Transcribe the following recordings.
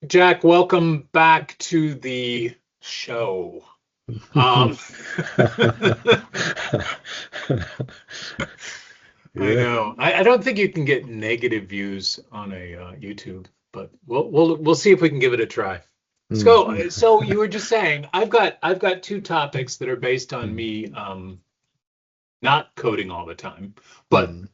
Jack, welcome back to the show. Um, I Yeah. know. I don't think you can get negative views on a YouTube, but we'll see if we can give it a try. Mm, So you were just saying I've got two topics that are based on mm, me not coding all the time, but mm,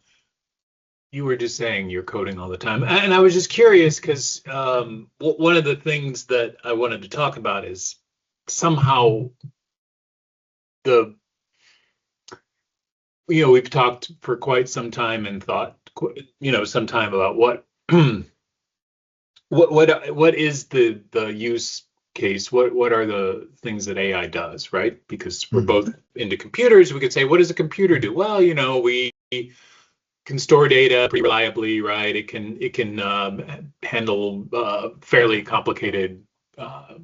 you were just saying you're coding all the time, and I was just curious because one of the things that I wanted to talk about is somehow the we've talked for quite some time and thought some time about what what is the use case, what are the things that AI does, right? Because we're mm, both into computers. We could say, what does a computer do? Well, we can store data pretty reliably, right? It can handle fairly complicated uh,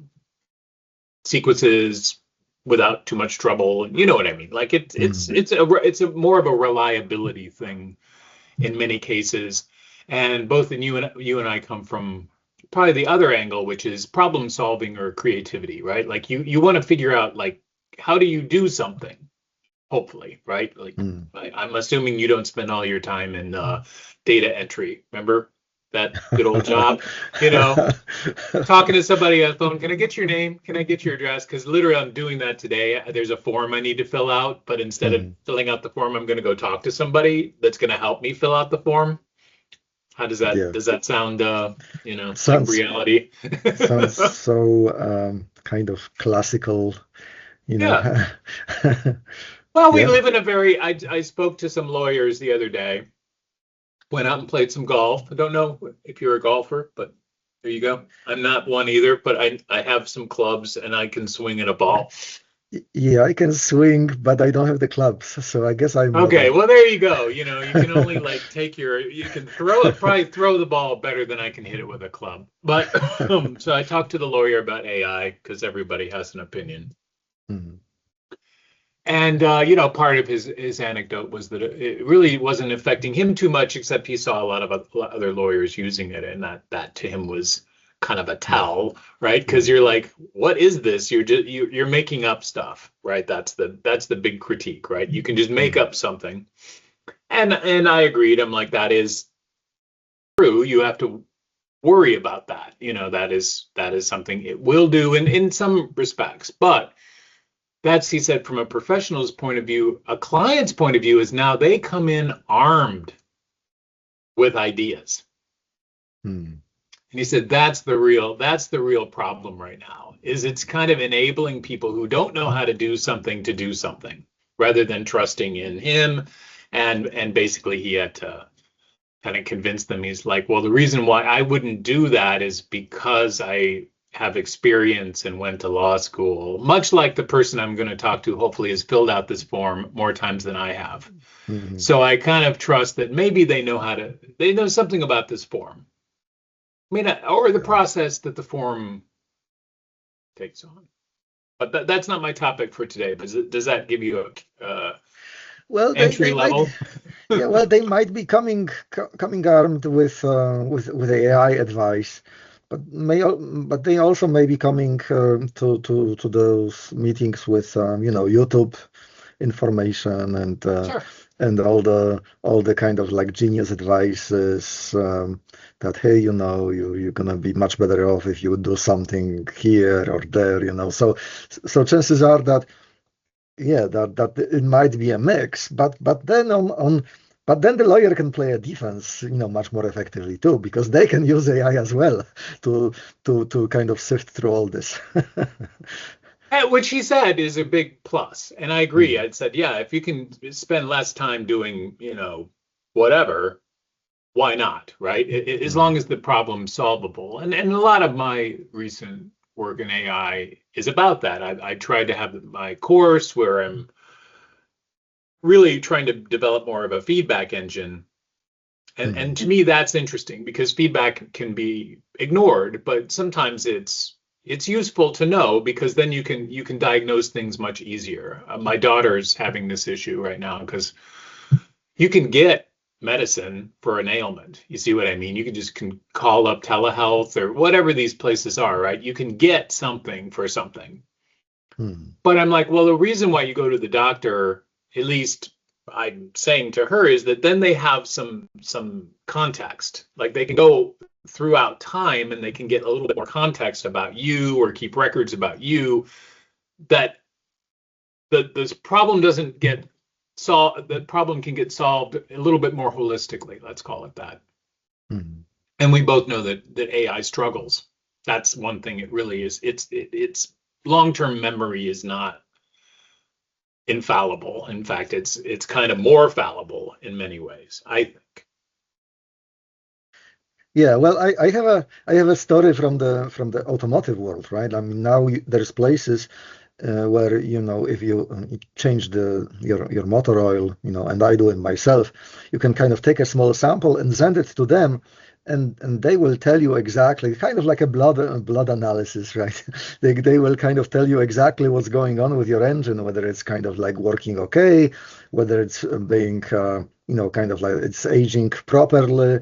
sequences without too much trouble. You know what I mean? Like mm, it's a more of a reliability thing in many cases. And both you and I come from probably the other angle, which is problem solving or creativity, right? Like you want to figure out, like, how do you do something, hopefully, right? Like mm. I'm assuming you don't spend all your time in data entry. Remember that good old job? You know, talking to somebody on the phone. Can I get your name? Can I get your address? Because literally, I'm doing that today. There's a form I need to fill out, but instead of Mm. filling out the form, I'm going to go talk to somebody that's going to help me fill out the form. How does that Yeah. does that sound? Like Sounds reality? sounds so kind of classical, you know. Yeah. Well, we Yeah. live in a very. I spoke to some lawyers the other day. Went out and played some golf. I don't know if you're a golfer, but there you go. I'm not one either, but I have some clubs and I can swing at a ball. Yeah, I can swing, but I don't have the clubs, so I guess I'm not Okay, a well there you go. You can only like you can throw it, probably throw the ball better than I can hit it with a club. But so I talked to the lawyer about AI because everybody has an opinion. Mm, And part of his anecdote was that it really wasn't affecting him too much, except he saw a lot of other lawyers using it, and that to him was kind of a yeah. tell, right? Because Mm, you're like, what is this? You're making up stuff, right? That's the big critique, right? You can just make mm, up something. And I agreed. I'm like, that is true. You have to worry about that. That is something it will do in some respects. But that's, he said, from a professional's point of view. A client's point of view is now they come in armed with ideas. mm, And he said that's the real problem right now, is it's kind of enabling people who don't know how to do something rather than trusting in him. And basically he had to kind of convince them. He's like, well, the reason why I wouldn't do that is because I have experience and went to law school, much like the person I'm going to talk to hopefully has filled out this form more times than I have. mm. So I kind of trust that maybe they know something about this form. I mean, or the Yeah. process that the form takes on. But that's not my topic for today. But does that give you a Well, entry they might, level? yeah, well, they might be coming armed with AI advice, but they also may be coming to those meetings with YouTube information Sure. and all the kind of like genius advices that hey, you're gonna be much better off if you do something here or there, so chances are that yeah, that it might be a mix, but then but then the lawyer can play a defense, much more effectively too, because they can use AI as well to to kind of sift through all this. Which he said is a big plus. And I agree. Mm, I said, yeah, if you can spend less time doing, whatever, why not, right? As long mm, as the problem's solvable. And a lot of my recent work in AI is about that. I tried to have my course where I'm really trying to develop more of a feedback engine. And mm, to me, that's interesting because feedback can be ignored, but sometimes it's useful to know, because then you can diagnose things much easier. My daughter's having this issue right now because you can get medicine for an ailment. You see what I mean? You can call up telehealth or whatever these places are, right? You can get something for something. But I'm like, well, the reason why you go to the doctor, at least I'm saying to her, is that then they have some context. Like they can go throughout time and they can get a little bit more context about you or keep records about you, that this problem doesn't get solved. The problem can get solved a little bit more holistically. Let's call it that. And we both know that AI struggles. That's one thing. It really is. It's long-term memory is not infallible. In fact, it's kind of more fallible in many ways, I think. Yeah, well, I have a story from the automotive world, right? I mean, now there's places where if you change your motor oil, and I do it myself, you can kind of take a small sample and send it to them, and they will tell you exactly, kind of like a blood analysis, right? They will kind of tell you exactly what's going on with your engine, whether it's kind of like working okay, whether it's being kind of like it's aging properly,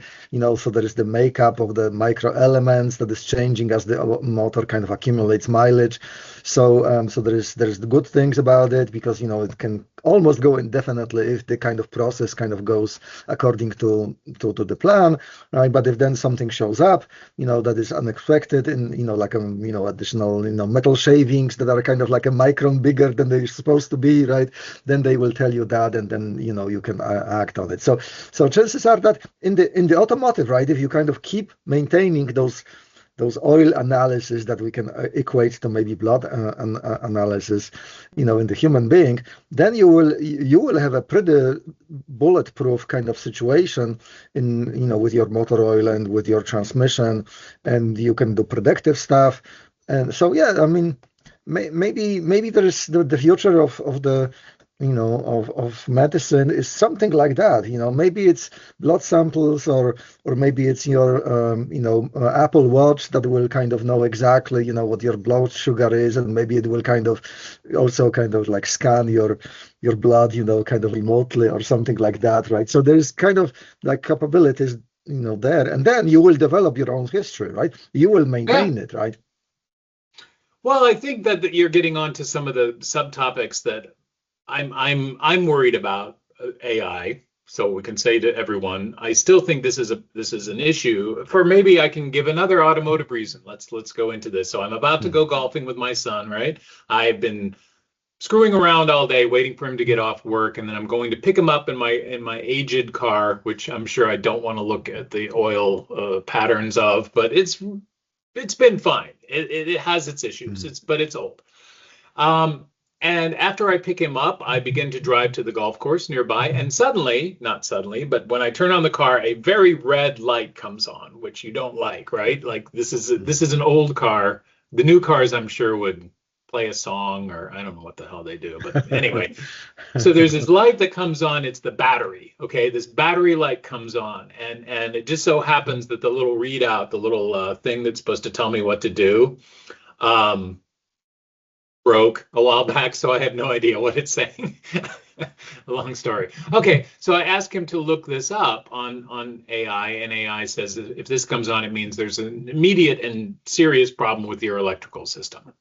so there is the makeup of the micro elements that is changing as the motor kind of accumulates mileage. So there's the good things about it, because it can almost go indefinitely if the kind of process kind of goes according to the plan, right? But if then something shows up, that is unexpected, and like additional metal shavings that are kind of like a micron bigger than they're supposed to be, right? Then they will tell you that, and then you can act on it. So chances are that in the automotive, right, if you kind of keep maintaining those oil analysis that we can equate to maybe blood analysis, in the human being, then you will have a pretty bulletproof kind of situation with your motor oil and with your transmission, and you can do predictive stuff. And so, yeah, I mean, maybe there is the future of the of medicine is something like that. Maybe it's blood samples, or maybe it's your Apple Watch that will kind of know exactly what your blood sugar is, and maybe it will kind of also kind of like scan your blood kind of remotely or something like that, right? So there's kind of like capabilities there, and then you will develop your own history, right? You will maintain it, right? Well, I think that you're getting onto some of the subtopics that I'm worried about AI. So we can say to everyone, I still think this is an issue. For maybe I can give another automotive reason. Let's go into this. So I'm about to go golfing with my son, right? I've been screwing around all day waiting for him to get off work, and then I'm going to pick him up in my aged car, which I'm sure I don't want to look at the oil patterns of, but it's been fine. It has its issues. But it's old. And after I pick him up, I begin to drive to the golf course nearby, and not suddenly, but when I turn on the car, a very red light comes on, which you don't like, right? Like this is an old car. The new cars, I'm sure, would play a song, or I don't know what the hell they do, but anyway. So there's this light that comes on. It's the battery. Okay, this battery light comes on, and it just so happens that the little readout, the little thing that's supposed to tell me what to do, broke a while back, so I have no idea what it's saying. Long story. Okay, so I asked him to look this up on AI, and AI says that if this comes on, it means there's an immediate and serious problem with your electrical system.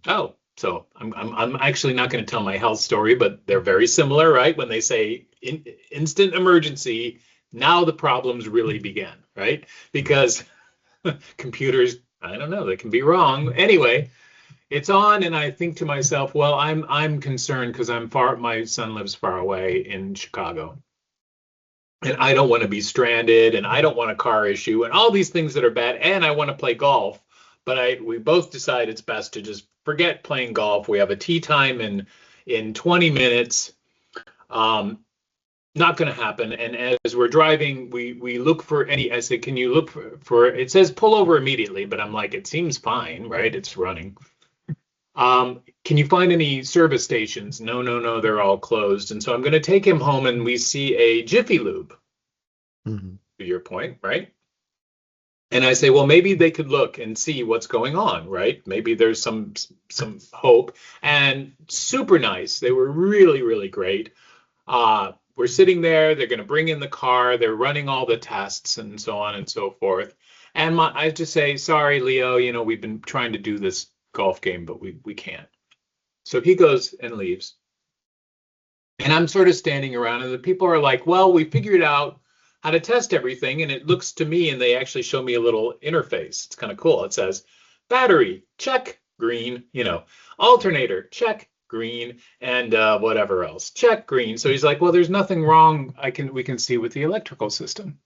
Oh, so I'm actually not going to tell my health story, but they're very similar, right? When they say instant emergency, now the problems really begin, right? Because computers, I don't know, they can be wrong. Anyway, it's on, and I think to myself, well, I'm concerned because my son lives far away in Chicago, and I don't want to be stranded, and I don't want a car issue, and all these things that are bad, and I want to play golf, but we both decide it's best to just forget playing golf. We have a tee time in 20 minutes. Not going to happen. And as we're driving, we look for I said, can you look for it says pull over immediately, but I'm like, it seems fine, right? It's running. Can you find any service stations? No, they're all closed. And so I'm going to take him home, and we see a Jiffy Lube, to your point, right? And I say, well, maybe they could look and see what's going on, right? Maybe there's some hope. And super nice. They were really, really great. we're sitting there, they're going to bring in the car, they're running all the tests and so on and so forth. And I just say, sorry, Leo, we've been trying to do this golf game, but we can't. So he goes and leaves. And I'm sort of standing around, and the people are like, well, we figured out how to test everything. And it looks to me, and they actually show me a little interface. It's kind of cool. It says, battery, check, green, alternator, check, green, and whatever else, check, green. So he's like, well, there's nothing wrong we can see with the electrical system.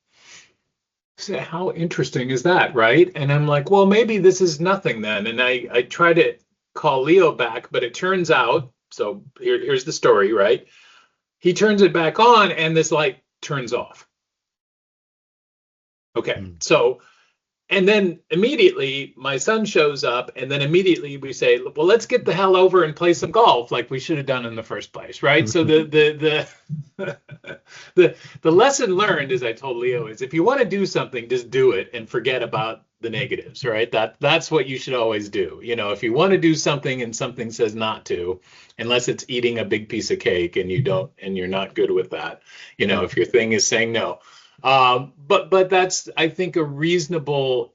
So how interesting is that, right? And I'm like, well, maybe this is nothing then. And I try to call Leo back, but it turns out, so here's the story, right? He turns it back on and this light turns off. Okay, so, and then immediately my son shows up, and then immediately we say, well, let's get the hell over and play some golf like we should have done in the first place, right? So the lesson learned, as I told Leo, is if you want to do something, just do it and forget about the negatives, right? That's what you should always do. If you want to do something and something says not to, unless it's eating a big piece of cake and you're not good with that, if your thing is saying no. But that's, I think, a reasonable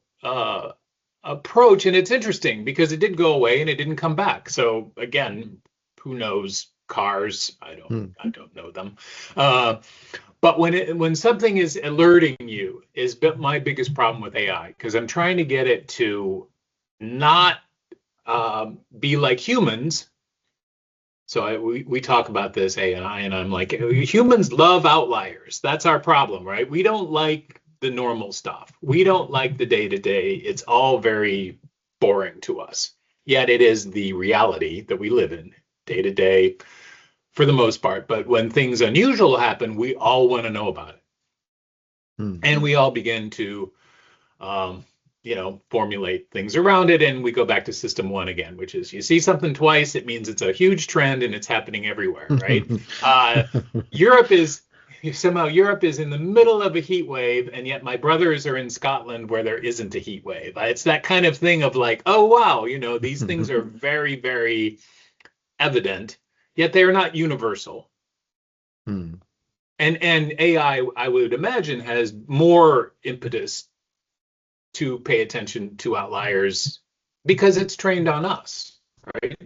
approach, and it's interesting because it did go away and it didn't come back. So again, who knows cars? I don't know them. But when something is alerting you is my biggest problem with AI, because I'm trying to get it to not be like humans. So we talk about this, AI, and I'm like, humans love outliers. That's our problem, right? We don't like the normal stuff. We don't like the day-to-day. It's all very boring to us. Yet it is the reality that we live in day-to-day for the most part. But when things unusual happen, we all want to know about it. And we all begin to formulate things around it, and we go back to system one again, which is you see something twice, it means it's a huge trend and it's happening everywhere, right? Europe is in the middle of a heat wave, and yet my brothers are in Scotland where there isn't a heat wave. It's that kind of thing of like, oh wow, these things are very, very evident, yet they are not universal. And AI, I would imagine, has more impetus to pay attention to outliers because it's trained on us, right?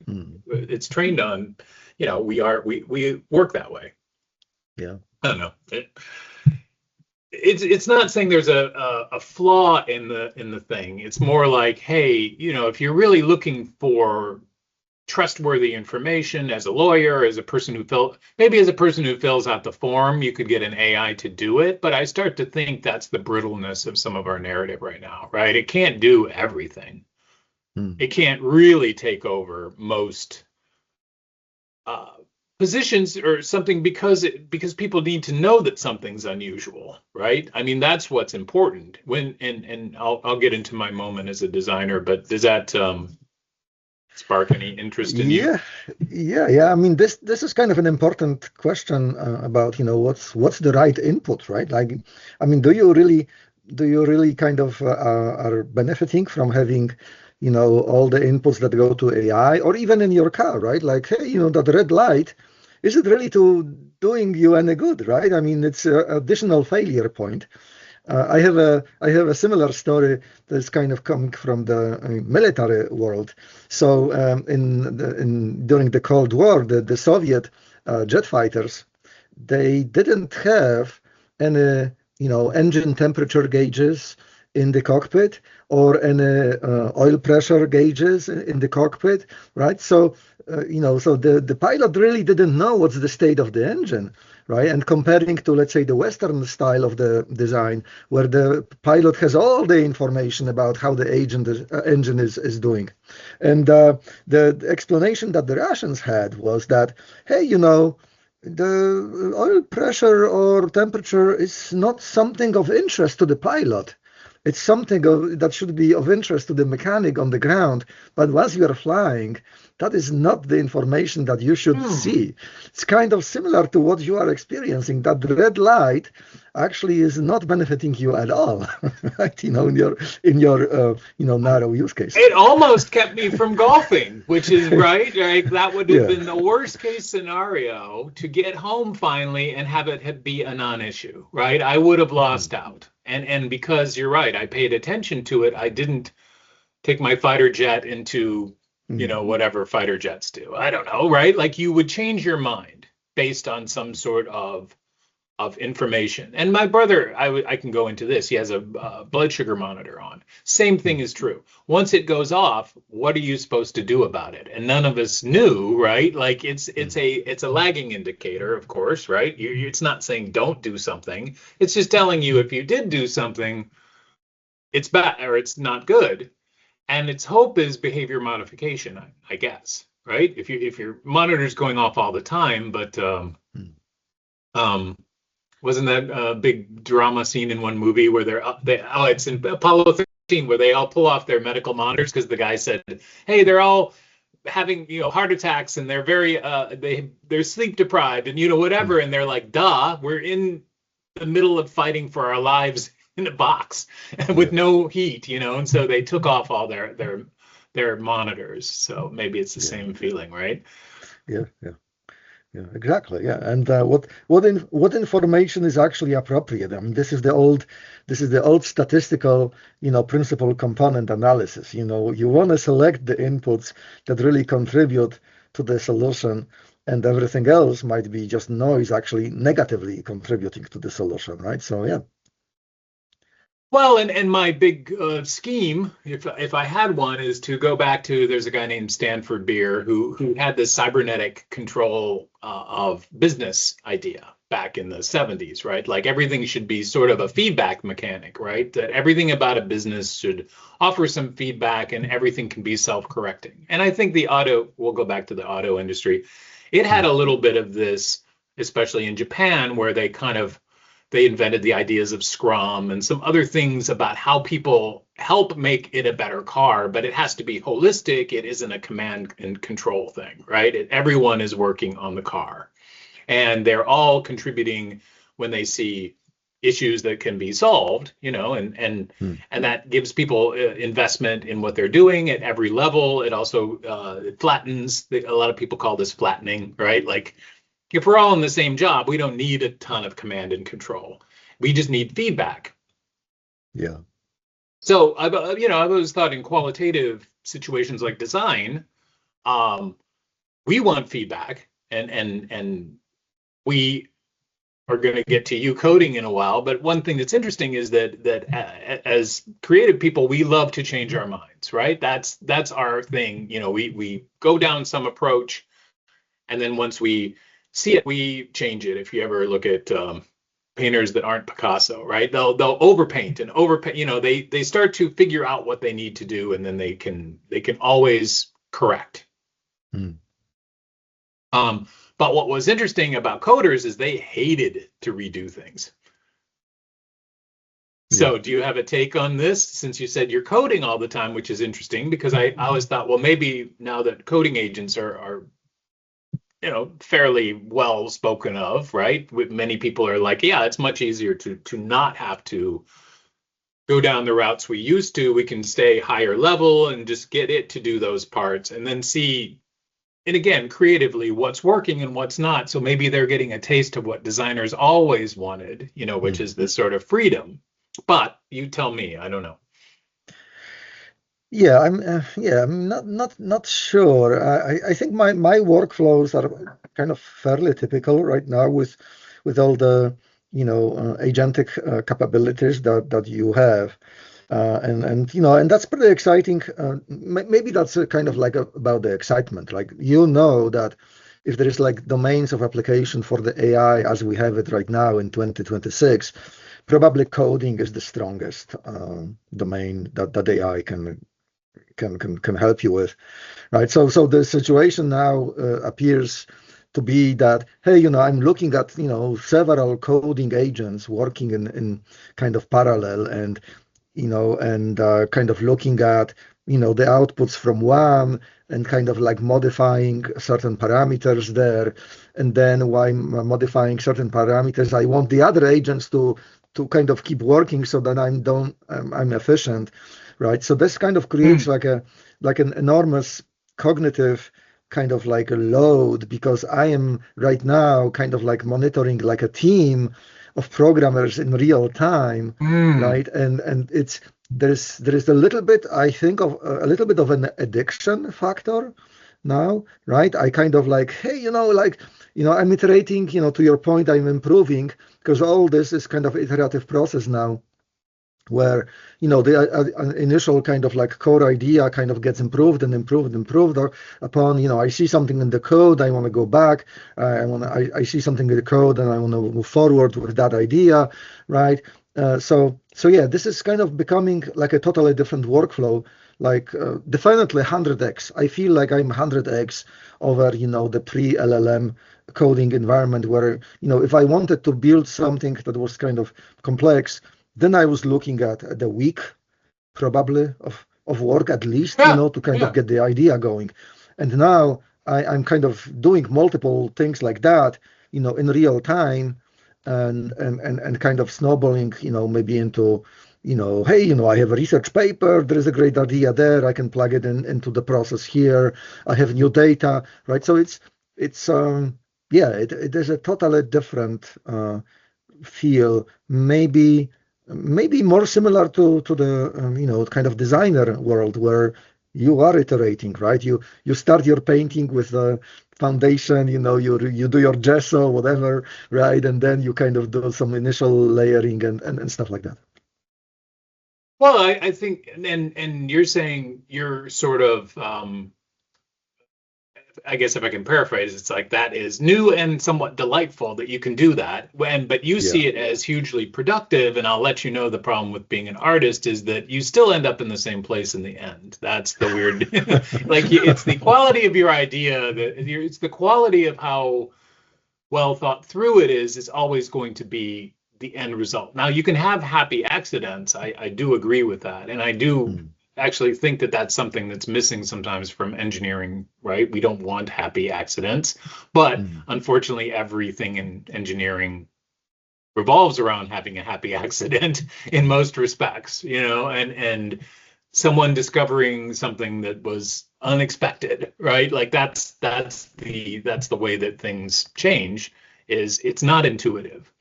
It's trained on, we work that way. Yeah. I don't know. It's not saying there's a flaw in the thing. It's more like, hey, if you're really looking for trustworthy information as a lawyer, as a person who fills out the form, you could get an AI to do it. But I start to think that's the brittleness of some of our narrative right now, right? It can't do everything. It can't really take over most positions or something because people need to know that something's unusual, right? I mean, that's what's important. And I'll get into my moment as a designer, but does that spark any interest in you? Yeah. I mean, this is kind of an important question about what's the right input, right? Like, I mean, do you really kind of are benefiting from having all the inputs that go to AI, or even in your car, right? Like, hey, that red light, is it really doing you any good, right? I mean, it's an additional failure point. I have a similar story that's kind of coming from the military world. So during the Cold War, the Soviet jet fighters, they didn't have any engine temperature gauges in the cockpit or any oil pressure gauges in the cockpit, right? So so the pilot really didn't know what's the state of the engine, right? And comparing to, let's say, the Western style of the design, where the pilot has all the information about how the engine is doing. And the explanation that the Russians had was that, hey, the oil pressure or temperature is not something of interest to the pilot. it's something that should be of interest to the mechanic on the ground. But once you are flying, that is not the information that you should see. It's kind of similar to what you are experiencing. That red light actually is not benefiting you at all, right? In your narrow use case. It almost kept me from golfing, which is right. Like that would have been the worst case scenario, to get home finally and have it be a non-issue, right? I would have lost out. And because you're right, I paid attention to it. I didn't take my fighter jet into, whatever fighter jets do. I don't know, right? Like you would change your mind based on some sort of information. And my brother, I can go into this. He has a blood sugar monitor on. Same thing is true. Once it goes off, what are you supposed to do about it? And none of us knew, right? Like it's a lagging indicator, of course, right? It's not saying don't do something. It's just telling you if you did do something, it's bad or it's not good. And its hope is behavior modification, I guess, right? If your monitor's going off all the time, but wasn't that a big drama scene in one movie where it's in Apollo 13 where they all pull off their medical monitors because the guy said, hey, they're all having heart attacks and they're very they're sleep deprived and whatever, and they're like, duh, we're in the middle of fighting for our lives in a box with no heat, and so they took off all their monitors. So maybe it's the same feeling, right? Yeah, exactly. Yeah, and what information is actually appropriate? I mean, this is the old statistical, principal component analysis. You want to select the inputs that really contribute to the solution, and everything else might be just noise, actually negatively contributing to the solution, right? So yeah. Well, and my big scheme, if I had one, is to go back to, there's a guy named Stanford Beer who had this cybernetic control of business idea back in the 70s, right? Like everything should be sort of a feedback mechanic, right? That everything about a business should offer some feedback and everything can be self-correcting. And I think we'll go back to the auto industry. It had a little bit of this, especially in Japan, where they invented the ideas of Scrum and some other things about how people help make it a better car, but it has to be holistic. It isn't a command and control thing, right? Everyone is working on the car, and they're all contributing when they see issues that can be solved, and that gives people investment in what they're doing at every level. It also it flattens. A lot of people call this flattening, right? Like, if we're all in the same job, we don't need a ton of command and control. We just need feedback. Yeah. So I've always thought in qualitative situations like design, we want feedback, and we are going to get to you coding in a while. But one thing that's interesting is that as creative people, we love to change our minds, right? That's our thing. We go down some approach, and then once we see it, we change it. If you ever look at painters that aren't Picasso, right? They'll overpaint and overpaint. They start to figure out what they need to do, and then they can always correct. But what was interesting about coders is they hated to redo things. So do you have a take on this? Since you said you're coding all the time, which is interesting, because I always thought, well, maybe now that coding agents are fairly well spoken of, right? Many people are like, yeah, it's much easier to not have to go down the routes we used to. We can stay higher level and just get it to do those parts, and then see, and again, creatively, what's working and what's not. So maybe they're getting a taste of what designers always wanted, which is this sort of freedom. But you tell me, I don't know. Yeah, I'm not sure. I think my workflows are kind of fairly typical right now with all the agentic capabilities that you have, and that's pretty exciting. Maybe that's kind of like about the excitement. Like that if there is like domains of application for the AI as we have it right now in 2026, probably coding is the strongest domain that AI can help you with, right? So the situation now appears to be that, hey, I'm looking at several coding agents working in kind of parallel, and and kind of looking at, the outputs from one and kind of like modifying certain parameters there. And then while modifying certain parameters, I want the other agents to kind of keep working so that I'm efficient, right? So this kind of creates like an enormous cognitive kind of like a load, because I am right now kind of like monitoring like a team of programmers in real time, right? And it's there is a little bit, I think, of a little bit of an addiction factor now, right? I kind of like, hey, I'm iterating, to your point, I'm improving, because all this is kind of iterative process now, where the initial kind of like core idea kind of gets improved and improved and improved, or upon I see something in the code, I want to go back, I see something in the code and I want to move forward with that idea, right? So yeah, this is kind of becoming like a totally different workflow, like definitely 100x. I feel like I'm 100x over the pre-LLM coding environment, where if I wanted to build something that was kind of complex, then I was looking at a week probably of work at least, to kind of get the idea going. And now I'm kind of doing multiple things like that, in real time, and kind of snowballing, maybe into, hey, I have a research paper, there is a great idea there, I can plug it into the process here, I have new data, right? So it's yeah, it is a totally different feel, maybe more similar to the kind of designer world, where you are iterating, right? You start your painting with a foundation, you do your gesso, whatever, right? And then you kind of do some initial layering and stuff like that. Well, I think, and you're saying you're sort of, I guess if I can paraphrase, it's like that is new and somewhat delightful that you can do that. But you Yeah. see it as hugely productive. And I'll let you know the problem with being an artist is that you still end up in the same place in the end. That's the weird, like it's the quality of your idea it's the quality of how well thought through it is always going to be the end result. Now you can have happy accidents. I do agree with that. And I do Mm, actually think that that's something that's missing sometimes from engineering, right? We don't want happy accidents, but mm, unfortunately, everything in engineering revolves around having a happy accident in most respects, and someone discovering something that was unexpected, right? Like that's the way that things change. Is it's not intuitive,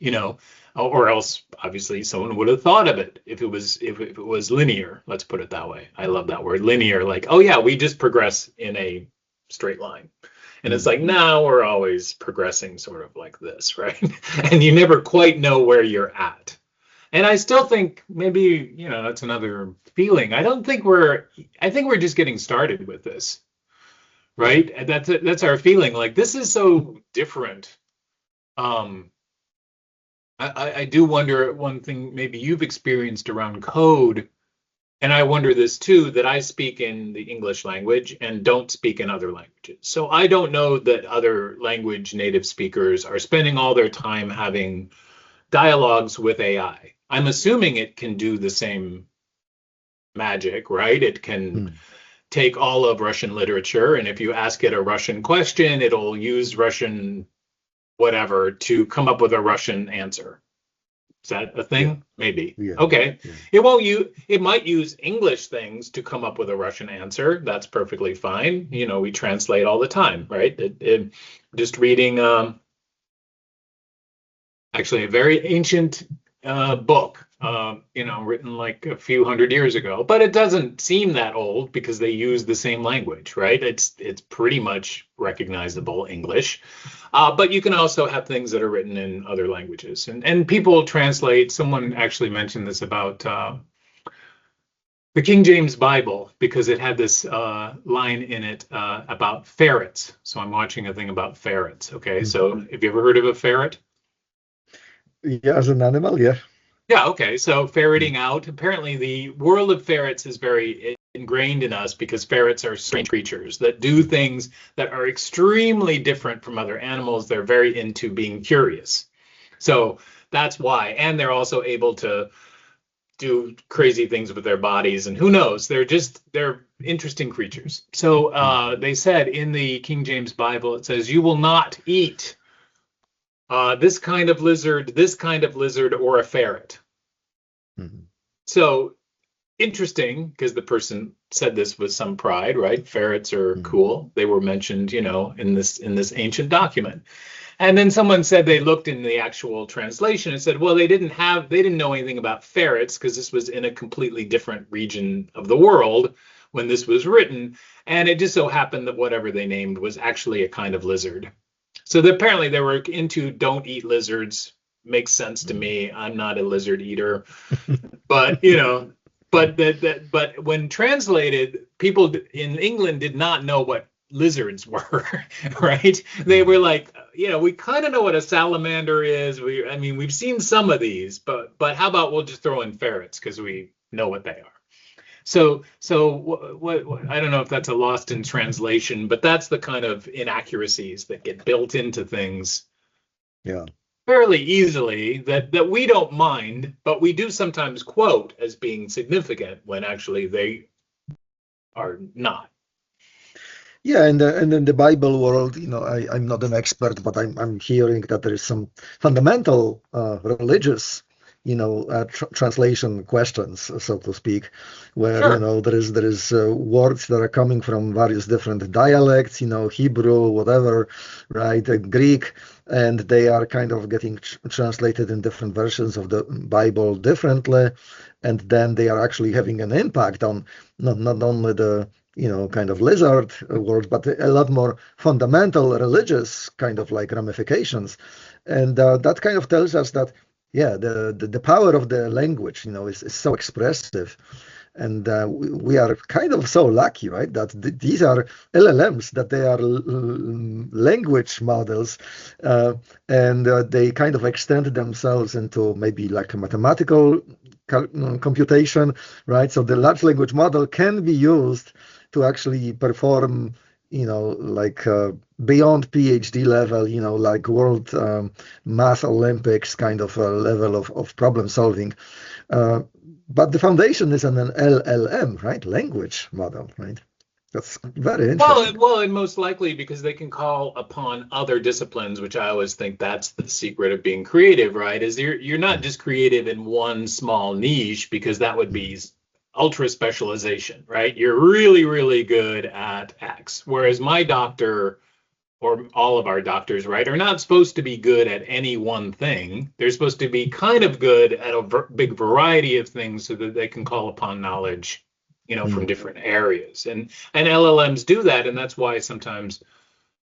or else obviously someone would have thought of it if it was linear. Let's put it that way. I love that word, linear. Like, oh yeah, we just progress in a straight line. And it's mm. like now we're always progressing sort of like this, right? And you never quite know where you're at. And I still think maybe, that's another feeling. I think we're just getting started with this, right? And that's our feeling. Like this is so different. Um, I do wonder one thing maybe you've experienced around code, and I wonder this too, that I speak in the English language and don't speak in other languages. So I don't know that other language native speakers are spending all their time having dialogues with AI. I'm assuming it can do the same magic, right? It can Mm. take all of Russian literature, and if you ask it a Russian question, it'll use Russian whatever to come up with a Russian answer. Is that a Yeah, thing? Maybe. yeah, Okay. yeah. It might use English things to come up with a Russian answer. That's perfectly fine. We translate all the time, right? Just reading actually a very ancient book, written like a few hundred years ago, but it doesn't seem that old because they use the same language, right? It's pretty much recognizable English, but you can also have things that are written in other languages, and people translate. Someone actually mentioned this about the King James Bible because it had this line in it about ferrets. So I'm watching a thing about ferrets. Okay, Mm. so have you ever heard of a ferret? Yeah, as an animal, yeah. Yeah, okay. So Mm, ferreting out, apparently the world of ferrets is very ingrained in us because ferrets are strange creatures that do mm, things that are extremely different from other animals. They're very into being curious. So that's why. And they're also able to do crazy things with their bodies, and who knows? They're interesting creatures. So they said in the King James Bible, it says, "You will not eat this kind of lizard, or a ferret." Mhm. So interesting, because the person said this with some pride, right? Ferrets are Mhm. cool. They were mentioned, in this ancient document. And then someone said they looked in the actual translation and said, well, they didn't know anything about ferrets because this was in a completely different region of the world when this was written. And it just so happened that whatever they named was actually a kind of lizard. So apparently they were into don't eat lizards. Makes sense to me. I'm not a lizard eater, but but when translated, people in England did not know what lizards were, right? They were Mhm. like, we kind of know what a salamander is. I mean, we've seen some of these, but how about we'll just throw in ferrets because we know what they are. So what I don't know if that's a lost in translation, but that's the kind of inaccuracies that get built into things Yeah. fairly easily that we don't mind, but we do sometimes quote as being significant when actually they are not. Yeah, and in the Bible world, I'm not an expert, but I'm hearing that there is some fundamental religious, translation questions, so to speak, where Sure. there is words that are coming from various different dialects, Hebrew, whatever, right, Greek, and they are kind of getting translated in different versions of the Bible differently, and then they are actually having an impact on not only the kind of lizard world, but a lot more fundamental religious kind of like ramifications. And that kind of tells us that, yeah, the power of the language, is so expressive. And we are kind of so lucky, right, that these are LLMs, that they are language models, uh, and they kind of extend themselves into maybe like a mathematical computation, right? So the large language model can be used to actually perform, like beyond PhD level, like world math Olympics kind of level of problem solving. Uh, but the foundation is an LLM, right? Language model, right? That's very interesting. And most likely because they can call upon other disciplines, which I always think that's the secret of being creative, right? Is you're not just creative in one small niche because that would be ultra specialization, right? You're really, really good at X, whereas my doctor or all of our doctors, right, are not supposed to be good at any one thing. They're supposed to be kind of good at a big variety of things so that they can call upon knowledge, from Mm. different areas. And LLMs do that, and that's why sometimes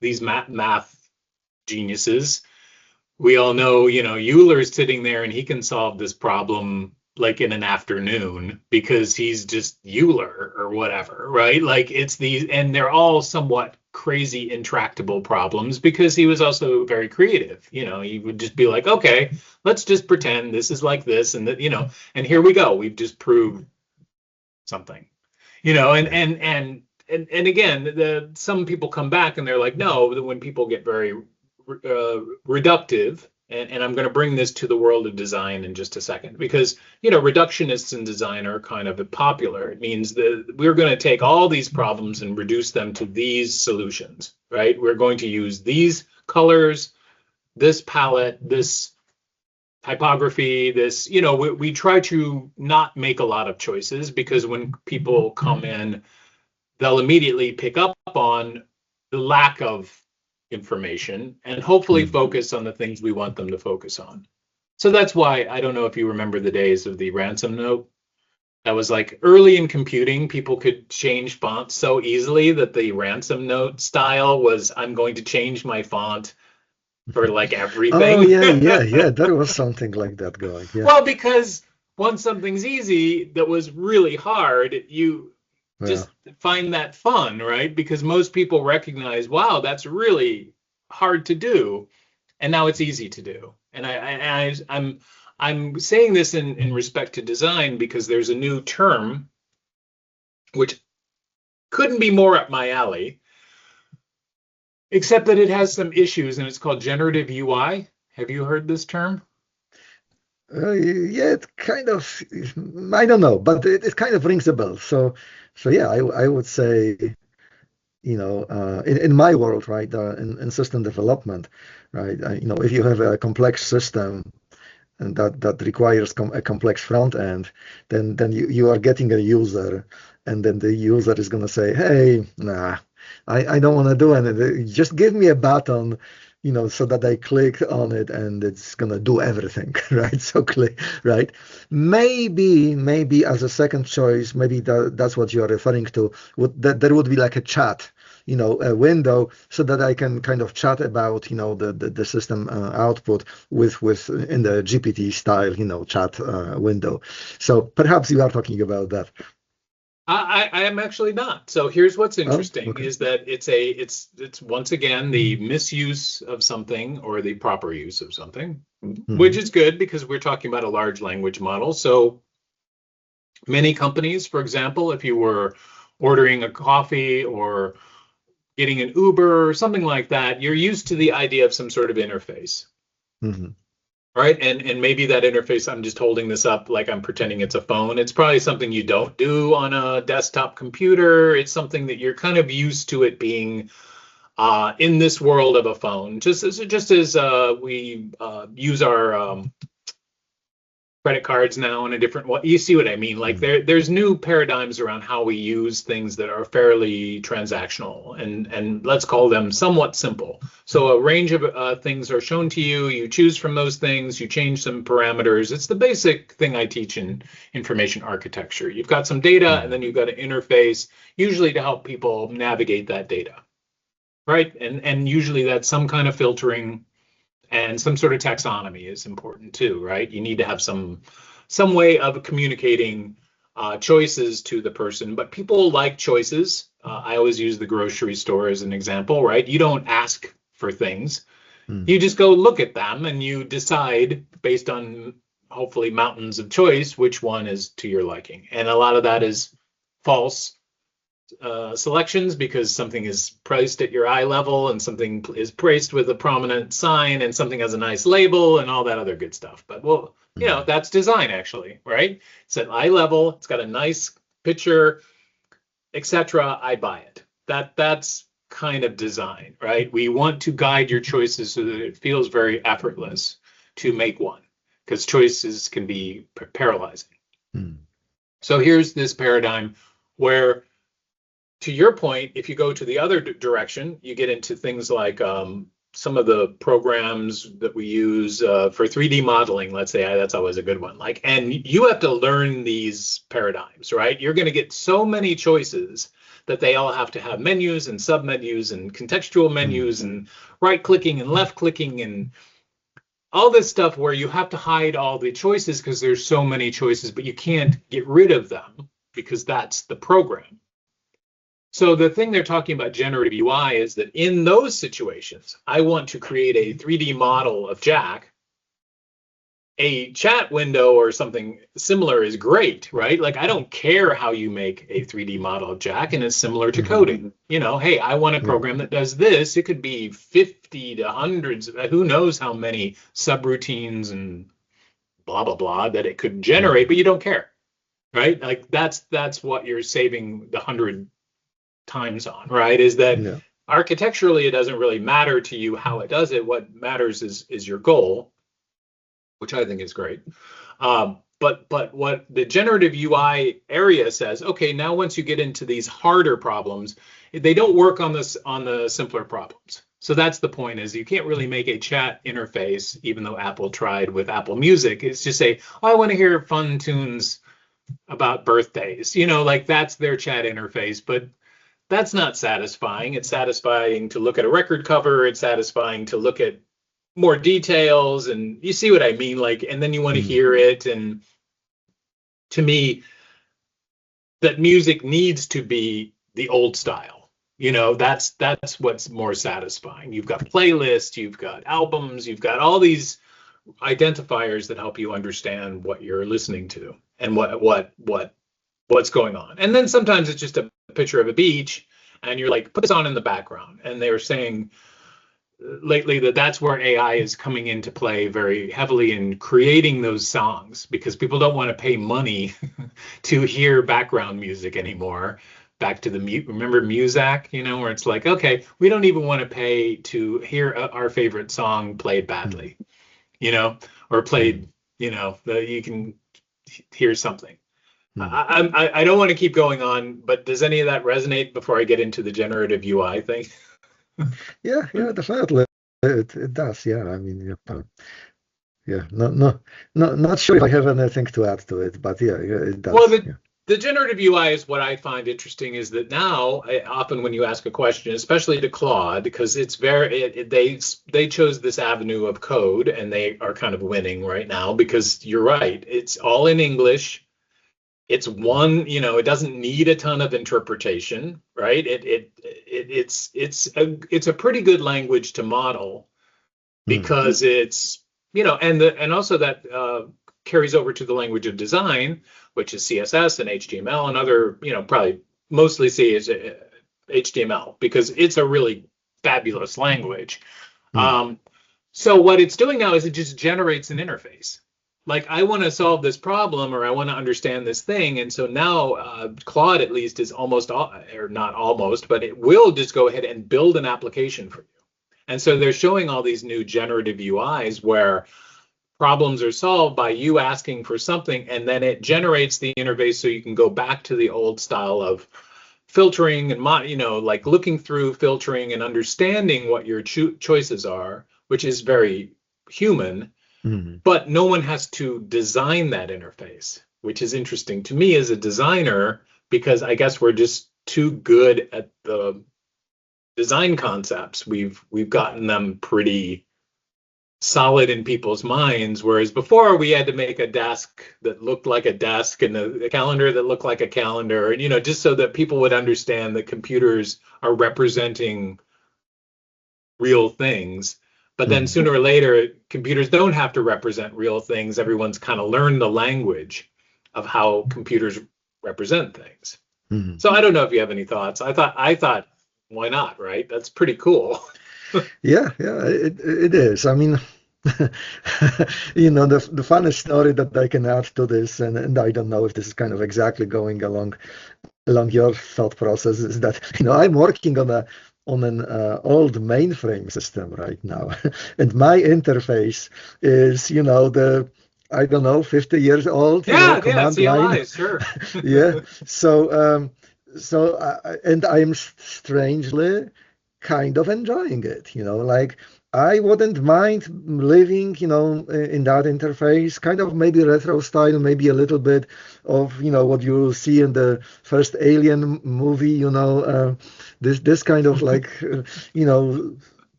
these math geniuses, we all know, Euler's sitting there and he can solve this problem like in an afternoon because he's just Euler or whatever, right? Like it's these, and they're all somewhat crazy, intractable problems because he was also very creative. He would just be like, okay, let's just pretend this is like this, and that, and here we go. We've just proved something, and Yeah. again, some people come back and they're like, no, when people get very reductive, and I'm going to bring this to the world of design in just a second, because reductionists in design are kind of popular. It means that we're going to take all these problems and reduce them to these solutions, right? We're going to use these colors, this palette, this typography, this, we try to not make a lot of choices because when people come in, they'll immediately pick up on the lack of information and hopefully Mm. focus on the things we want them to focus on. So that's why I don't know if you remember the days of the ransom note. That was like early in computing, people could change fonts so easily that the ransom note style was I'm going to change my font for like Oh, everything. yeah, yeah, yeah. There was something like that going. Yeah. Well, because once something's easy that was really hard, you Yeah. just find that fun, right? Because most people recognize, wow, that's really hard to do, and now it's easy to do. And I'm saying this in respect to design because there's a new term which couldn't be more up my alley, except that it has some issues, and it's called generative UI. Have you heard this term? Yeah, it kind of, I don't know, but it kind of rings a bell. So yeah, I would say, in my world, right, in system development, right, if you have a complex system and that requires a complex front end, then you are getting a user, and then the user is going to say, hey, nah, I don't want to do anything. Just give me a button, so that I click on it and it's going to do everything, right? So click, right? Maybe as a second choice, maybe that's what you're referring to, that there would be like a chat, a window, so that I can kind of chat about, the system output with in the GPT style, chat window. So perhaps you are talking about that. I am actually not. So here's what's Oh, interesting okay. is that it's once again the misuse of something or the proper use of something, which Hmm. is good because we're talking about a large language model. So many companies, for example, if you were ordering a coffee or getting an Uber or something like that, you're used to the idea of some sort of interface. Hmm. Right. And maybe that interface, I'm just holding this up like I'm pretending it's a phone. It's probably something you don't do on a desktop computer. It's something that you're kind of used to it being in this world of a phone, just as we use our credit cards now in a different way. You see what I mean? Like there's new paradigms around how we use things that are fairly transactional and let's call them somewhat simple. So a range of things are shown to you. You choose from those things. You change some parameters. It's the basic thing I teach in information architecture. You've got some data and Hmm. then you've got an interface, usually to help people navigate that data, right? And usually that's some kind of filtering and some sort of taxonomy is important too, right? You need to have some way of communicating choices to the person, but people like choices. I always use the grocery store as an example, right? You don't ask for things. You Hmm. just go look at them and you decide based on hopefully mountains of choice which one is to your liking. And a lot of that is false selections because something is priced at your eye level and something is priced with a prominent sign and something has a nice label and all that other good stuff. But well, Hmm. that's design actually, right? It's at eye level, it's got a nice picture, etc. I buy it. That's kind of design, right? We want to guide your choices so that it feels very effortless to make one because choices can be paralyzing. Hmm. So here's this paradigm where to your point, if you go to the other direction, you get into things like some of the programs that we use for 3D modeling. Let's say that's always a good one. Like, and you have to learn these paradigms, right? You're going to get so many choices that they all have to have menus and submenus and contextual Hmm. menus and right clicking and left clicking and all this stuff where you have to hide all the choices because there's so many choices, but you can't get rid of them because that's the program. So the thing they're talking about generative UI is that in those situations, I want to create a 3D model of Jack. A chat window or something similar is great, right? Like I don't care how you make a 3D model of Jack, and it's similar to Hmm. coding. Hey, I want a Yeah. program that does this. It could be 50 to hundreds, who knows how many subroutines and blah blah blah that it could generate, Hmm. but you don't care, right? Like that's what you're saving the 100 times on, right? Is that Yeah. architecturally it doesn't really matter to you how it does it. What matters is your goal, which I think is great. But what the generative UI area says, okay, now once you get into these harder problems, they don't work on this on the simpler problems. So that's the point is you can't really make a chat interface, even though Apple tried with Apple Music. It's just say, oh, I want to hear fun tunes about birthdays. Like that's their chat interface, but that's not satisfying. It's satisfying to look at a record cover. It's satisfying to look at more details. And you see what I mean? Like, and then you want to Hmm. hear it. And to me, that music needs to be the old style. That's what's more satisfying. You've got playlists, you've got albums, you've got all these identifiers that help you understand what you're listening to and what's going on. And then sometimes it's just a picture of a beach and you're like, put this on in the background. And they're saying, lately that that's where AI is coming into play very heavily in creating those songs, because people don't want to pay money to hear background music anymore. Back to the remember Muzak, where it's like, okay, we don't even want to pay to hear our favorite song played badly, or played, you can hear something. I don't want to keep going on, but does any of that resonate before I get into the generative UI thing? Yeah, definitely. It does. Yeah, I mean, yeah. Not sure if I have anything to add to it, but yeah, it Well, does. the Yeah. the generative UI is what I find interesting is that now, often when you ask a question, especially to Claude, because it's very they chose this avenue of code and they are kind of winning right now because you're right, it's all in English. It's one, it doesn't need a ton of interpretation, right? It's a pretty good language to model Mm. because it's, and also that carries over to the language of design, which is CSS and HTML and other, probably mostly C is HTML because it's a really fabulous language. Mm. So what it's doing now is it just generates an interface. Like I want to solve this problem or I want to understand this thing, and so now Claude at least is almost or not almost, but it will just go ahead and build an application for you. And so they're showing all these new generative UIs where problems are solved by you asking for something, and then it generates the interface so you can go back to the old style of filtering and like looking through filtering and understanding what your choices are, which is very human, Mm. but no one has to design that interface, which is interesting to me as a designer because I guess we're just too good at the design concepts. We've gotten them pretty solid in people's minds, whereas before we had to make a desk that looked like a desk and a calendar that looked like a calendar, and just so that people would understand that computers are representing real things. But then Mm. sooner or later, computers don't have to represent real things. Everyone's kind of learned the language of how computers represent things. Mm. So I don't know if you have any thoughts. I thought, why not, right? That's pretty cool. Yeah, it is. I mean, the funniest story that I can add to this, and I don't know if this is kind of exactly going along your thought process, is that I'm working on an old mainframe system right now, and my interface is the I don't know 50 years old Yeah, command line. CLIs, sure. Yeah. And I'm strangely kind of enjoying it, like I wouldn't mind living, in that interface, kind of maybe retro style, maybe a little bit of, what you see in the first Alien movie, this kind of like,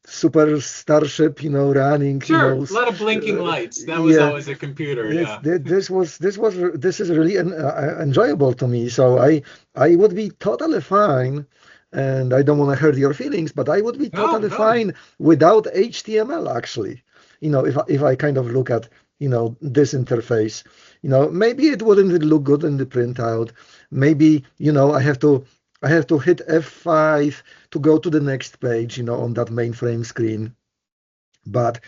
super starship, running, Sure, a lot of blinking lights. That was yeah. always a computer, This, yeah. this was this is really enjoyable to me. So I would be totally fine, and I don't want to hurt your feelings, but I would be No, totally no. fine without HTML actually. If I kind of look at this interface, maybe it wouldn't look good in the printout. Maybe I have to hit F5 to go to the next page, on that mainframe screen. But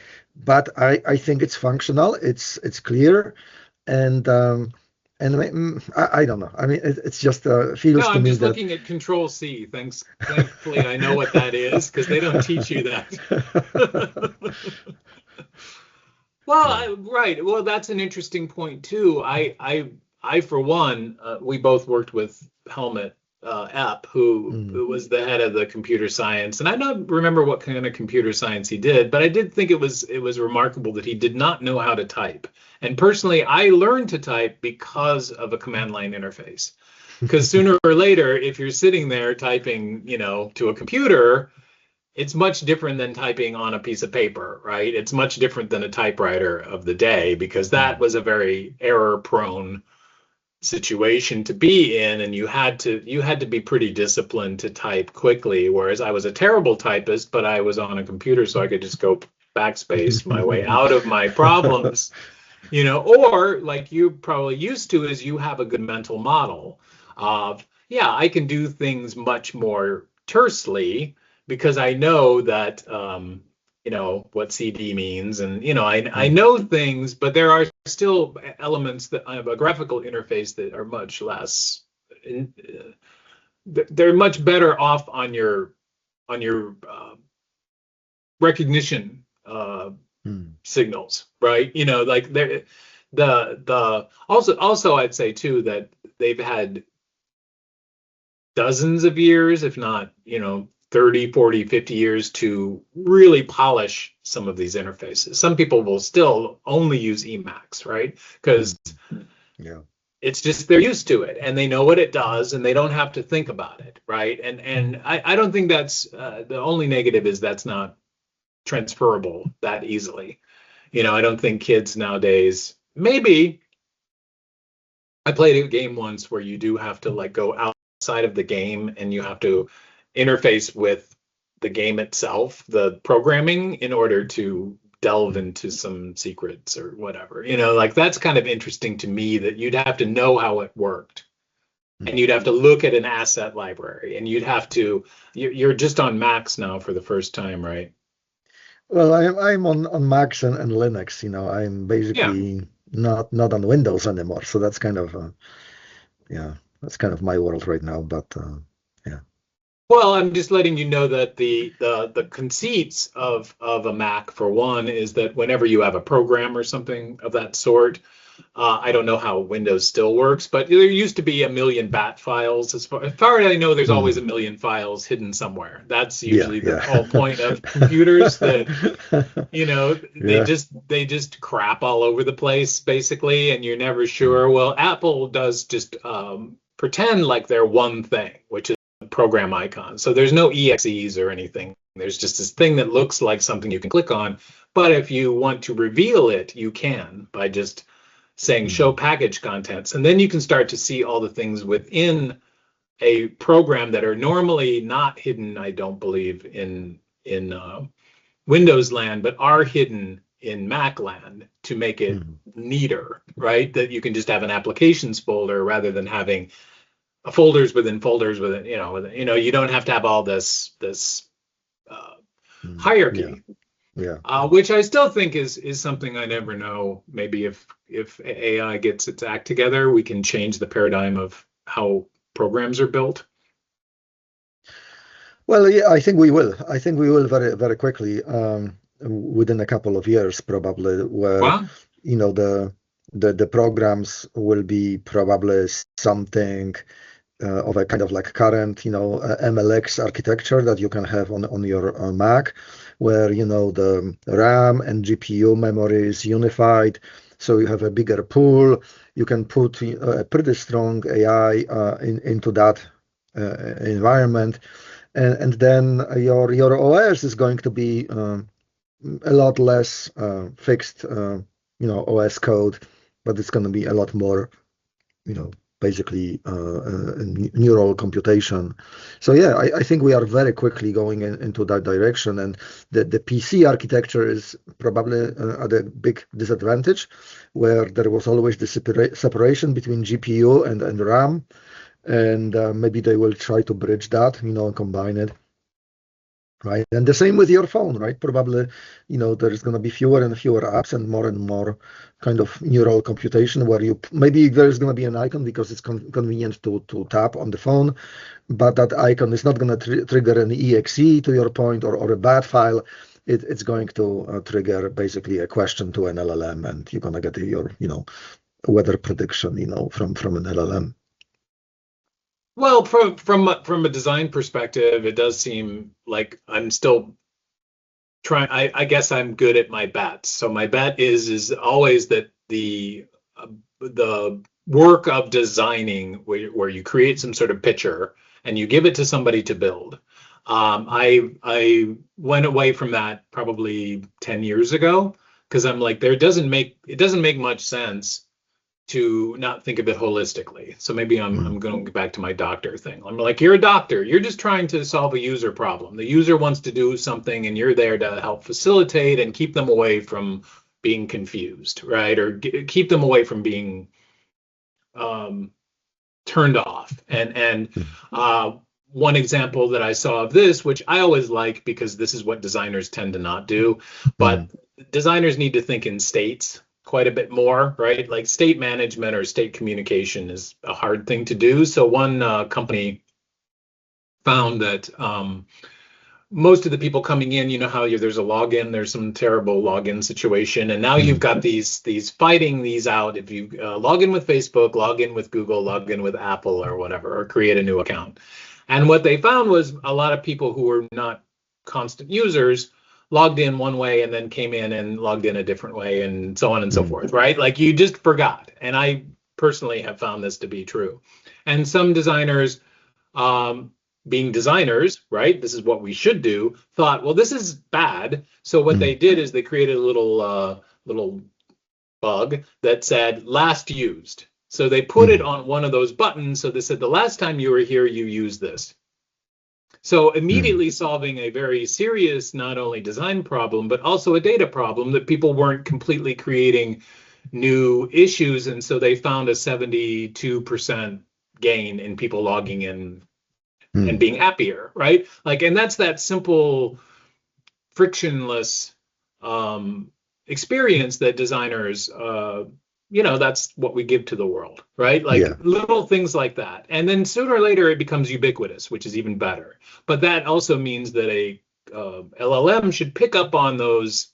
I think it's functional. It's clear, and I don't know. I mean, it's just No, feels to I'm me just that. looking at Control C. Thankfully, I know what that is because they don't teach you that. Well, Yeah. right. Well, that's an interesting point too. I for one, we both worked with Helmut Epp, who Mm, was the head of the computer science, and I don't remember what kind of computer science he did, but I did think it was remarkable that he did not know how to type. And personally, I learned to type because of a command line interface. Because sooner or later, if you're sitting there typing, to a computer, it's much different than typing on a piece of paper, right? It's much different than a typewriter of the day because that mm, was a very error-prone situation to be in, and you had to be pretty disciplined to type quickly. Whereas I was a terrible typist, but I was on a computer, so I could just go backspace my way out of my problems. Or like you probably used to, is you have a good mental model of, yeah, I can do things much more tersely because I know that what CD means, and I know things, but there are still elements that of a graphical interface that are much less. They're much better off on your recognition signals, right? Like the also I'd say too that they've had dozens of years, if not 30, 40, 50 years to really polish some of these interfaces. Some people will still only use Emacs, right? Because yeah, it's just they're used to it and they know what it does and they don't have to think about it, right? And I don't think that's the only negative is that's not transferable that easily. I don't think kids nowadays, maybe I played a game once where you do have to like go outside of the game and you have to interface with the game itself, the programming, in order to delve into some secrets or whatever. Like that's kind of interesting to me that you'd have to know how it worked. And you'd have to look at an asset library and you're just on Macs now for the first time, right? well, I'm on Macs and Linux. I'm Yeah. basically not on Windows anymore, so that's kind of yeah, that's kind of my world right now. But yeah. Well, I'm just letting you know that the conceits of a Mac, for one, is that whenever you have a program or something of that sort, I don't know how Windows still works, but there used to be a million bat files. As far as I know, there's always a million files hidden somewhere. That's Yeah, usually the yeah. whole point of computers, that they Yeah. just crap all over the place basically, and you're never sure. Well, Apple does just pretend like they're one thing, which is a program icon. So there's no exes or anything. There's just this thing that looks like something you can click on. But if you want to reveal it, you can by just saying show package contents. And then you can start to see all the things within a program that are normally not hidden, I don't believe, in Windows land, but are hidden in Mac land to make it neater, right? That you can just have an applications folder rather than having folders within folders within, you don't have to have all this uh, Yeah, hierarchy. yeah. Which I still think is something I never know. Maybe if AI gets its act together, we can change the paradigm of how programs are built. Well, yeah, I think we will. I think we will very, very quickly, within a couple of years, probably, where Wow. the programs will be probably something of a kind of like current, MLX architecture that you can have on your Mac, where the RAM and GPU memory is unified, so you have a bigger pool. You can put a pretty strong AI into that environment, and then your OS is going to be a lot less fixed, OS code, but it's going to be a lot more, basically neural computation. So yeah, I think we are very quickly going into that direction, and the PC architecture is probably at a big disadvantage, where there was always the separation between GPU and RAM, and maybe they will try to bridge that, and combine it. Right. And the same with your phone, right? Probably, there's going to be fewer and fewer apps and more kind of neural computation where maybe there's going to be an icon because it's convenient to tap on the phone, but that icon is not going to trigger an exe, to your point, or a bat file. It's going to trigger basically a question to an LLM, and you're going to get your, weather prediction, from an LLM. Well, from a design perspective, it does seem like I'm still trying. I guess I'm good at my bets. So my bet is always that the work of designing, where you create some sort of picture and you give it to somebody to build. I went away from that probably 10 years ago because I'm like, it doesn't make much sense to not think of it holistically. So maybe I'm going to go back to my doctor thing. I'm like, you're a doctor. You're just trying to solve a user problem. The user wants to do something, and you're there to help facilitate and keep them away from being confused, right? Or keep them away from being turned off. And one example that I saw of this, which I always like because this is what designers tend to not do, but designers need to think in states quite a bit more, right? Like state management or state communication is a hard thing to do. So one company found that most of the people coming in, you know how there's a login, there's some terrible login situation, and now you've got these fighting these out. If you log in with Facebook, log in with Google, log in with Apple or whatever, or create a new account. And what they found was a lot of people who were not constant users logged in one way and then came in and logged in a different way, and so on and so forth, right? Like you just forgot. And I personally have found this to be true. And some designers, being designers, right? This is what we should do, thought, well, this is bad. So what they did is they created a little bug that said last used. So they put it on one of those buttons. So they said the last time you were here, you used this. So immediately solving a very serious, not only design problem, but also a data problem that people weren't completely creating new issues. And so they found a 72% gain in people logging in and being happier, right? Like, and that's that simple, frictionless experience that designers, that's what we give to the world, right? Like little things like that. And then sooner or later it becomes ubiquitous, which is even better. But that also means that a LLM should pick up on that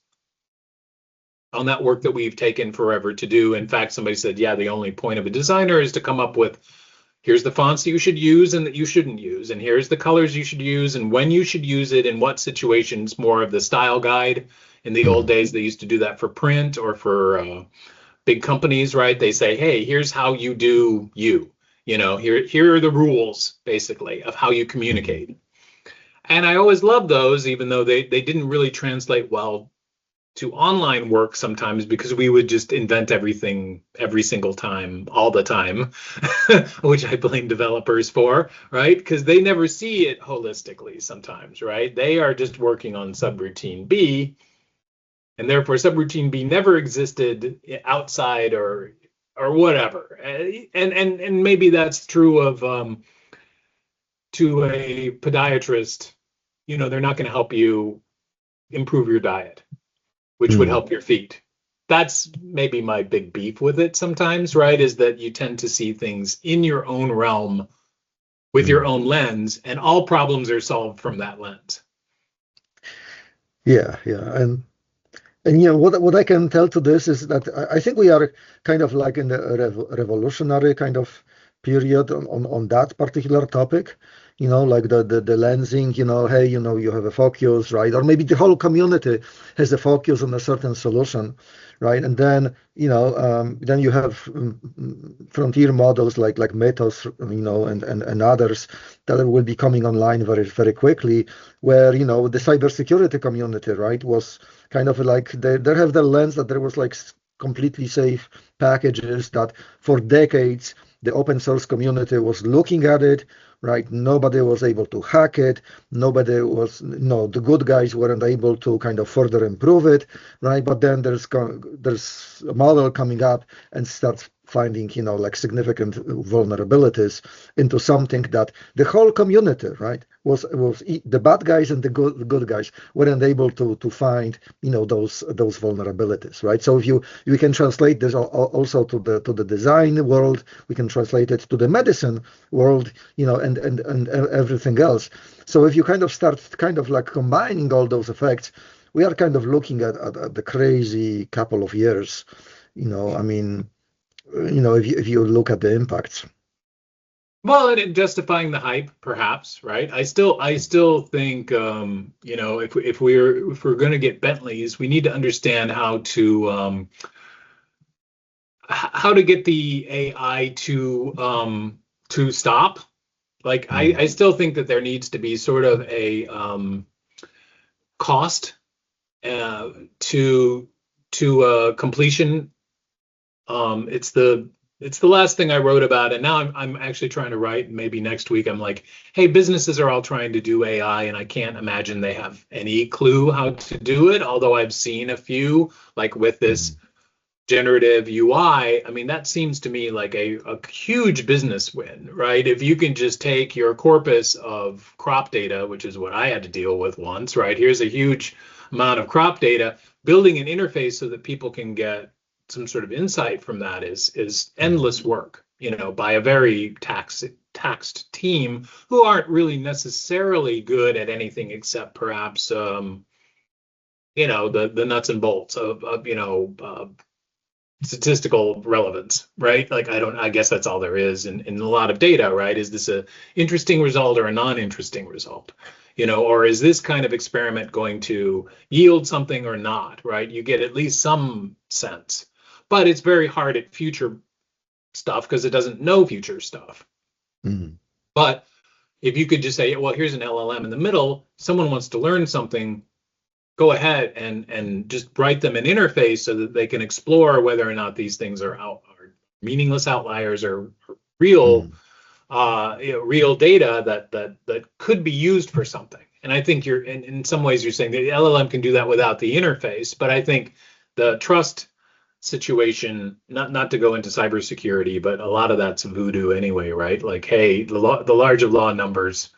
work that we've taken forever to do. In fact, somebody said, yeah, the only point of a designer is to come up with, here's the fonts that you should use and that you shouldn't use, and here's the colors you should use and when you should use it in what situations, more of the style guide. In the old days, they used to do that for print or for big companies, right? They say, hey, here's how you do here are the rules, basically, of how you communicate. And I always loved those, even though they didn't really translate well to online work sometimes, because we would just invent everything every single time, all the time, which I blame developers for, right? Because they never see it holistically sometimes, right? They are just working on subroutine B, and therefore subroutine B never existed outside or whatever. And maybe that's true of to a podiatrist. They're not going to help you improve your diet, which would help your feet. That's maybe my big beef with it sometimes, right? Is that you tend to see things in your own realm with your own lens, and all problems are solved from that lens. Yeah. And what I can tell to this is that I think we are kind of like in the revolutionary kind of period on that particular topic. Like the lensing, hey, you have a focus, right? Or maybe the whole community has a focus on a certain solution, right? And then, then you have frontier models like Mythos, and others that will be coming online very, very quickly, where, the cybersecurity community, right, was kind of like, they have the lens that there was like completely safe packages that for decades, the open source community was looking at it, right? Nobody was able to hack it. Nobody was, the good guys weren't able to kind of further improve it, right? But then there's a model coming up and starts finding, like significant vulnerabilities into something that the whole community, right, was the bad guys and the good guys weren't able to find, those vulnerabilities, right? So if you can translate this also to the design world, we can translate it to the medicine world, and everything else. So if you kind of start kind of like combining all those effects, we are kind of looking at the crazy couple of years, I mean, if you look at the impacts. Well, and justifying the hype, perhaps, right? I still think, if we're going to get Bentleys, we need to understand how to get the AI to stop. Like, I still think that there needs to be sort of a cost to completion. It's the last thing I wrote about, and now I'm actually trying to write. Maybe next week I'm like, hey, businesses are all trying to do AI, and I can't imagine they have any clue how to do it. Although I've seen a few, like with this generative UI, I mean, that seems to me like a huge business win, right? If you can just take your corpus of crop data, which is what I had to deal with once, right? Here's a huge amount of crop data, building an interface so that people can get some sort of insight from that is endless work, by a very taxed team who aren't really necessarily good at anything except perhaps the nuts and bolts of statistical relevance, right? Like I guess that's all there is in a lot of data, right? Is this a interesting result or a non-interesting result? Or is this kind of experiment going to yield something or not, right? You get at least some sense, but it's very hard at future stuff because it doesn't know future stuff. Mm-hmm. But if you could just say, well, here's an LLM in the middle, someone wants to learn something, go ahead and just write them an interface so that they can explore whether or not these things are meaningless outliers or real real data that could be used for something. And I think you're in some ways you're saying the LLM can do that without the interface, but I think the trust situation, not to go into cybersecurity, but a lot of that's voodoo anyway, right? Like, hey, the large of law numbers,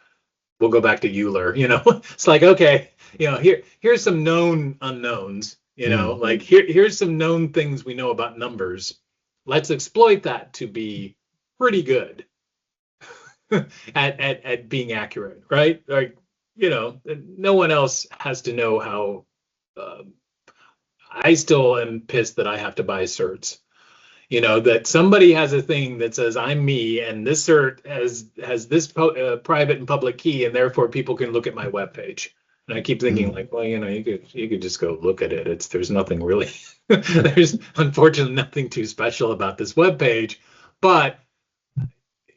we'll go back to Euler, it's like, okay, here's some known unknowns, like here's some known things we know about numbers. Let's exploit that to be pretty good at being accurate, right? Like, no one else has to know how. I still am pissed that I have to buy certs. That somebody has a thing that says I'm me, and this cert has this private and public key, and therefore people can look at my webpage. And I keep thinking, like, well, you could just go look at it. There's nothing really, there's unfortunately nothing too special about this webpage. But